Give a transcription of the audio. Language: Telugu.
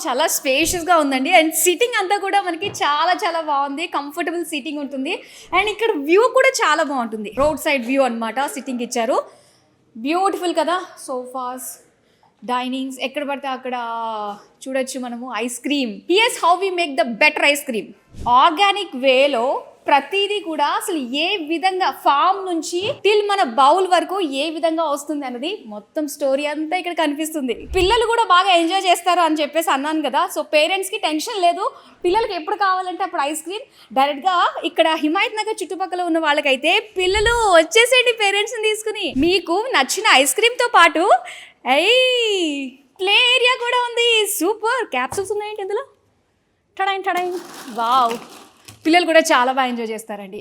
చాలా స్పేషియస్గా ఉందండి. అండ్ సిట్టింగ్ అంతా కూడా మనకి చాలా చాలా బాగుంది. కంఫర్టబుల్ సీటింగ్ ఉంటుంది. అండ్ ఇక్కడ వ్యూ కూడా చాలా బాగుంటుంది. రోడ్ సైడ్ వ్యూ అనమాట సిట్టింగ్ ఇచ్చారు. బ్యూటిఫుల్ కదా. సోఫాస్, డైనింగ్స్, ఎక్కడ పడితే అక్కడ చూడొచ్చు మనము. Ice cream. Here's how we make the better ice cream. Organic వేలో ప్రతిదీ కూడా అసలు ఏ విధంగా ఫామ్ నుంచి టిల్ మన బౌల్ వరకు ఏ విధంగా వస్తుంది అన్నది మొత్తం స్టోరీ అంతా ఇక్కడ కనిపిస్తుంది. పిల్లలు కూడా బాగా ఎంజాయ్ చేస్తారు అని చెప్పేసి అన్నాను కదా. సో పేరెంట్స్ కి టెన్షన్ లేదు. పిల్లలకి ఎప్పుడు కావాలంటే అప్పుడు ఐస్ క్రీమ్ డైరెక్ట్ గా ఇక్కడ హిమాయత్ నగర్ చుట్టుపక్కల ఉన్న వాళ్ళకైతే పిల్లలు వచ్చేసేయండి పేరెంట్స్ ని తీసుకుని. మీకు నచ్చిన ఐస్ క్రీమ్ తో పాటు ప్లే ఏరియా కూడా ఉంది. సూపర్. క్యాప్సూల్స్ ఉన్నాయండి ఇందులో. టడైన్ టడైన్. వావ్. పిల్లలు కూడా చాలా బాగా ఎంజాయ్ చేస్తారండి.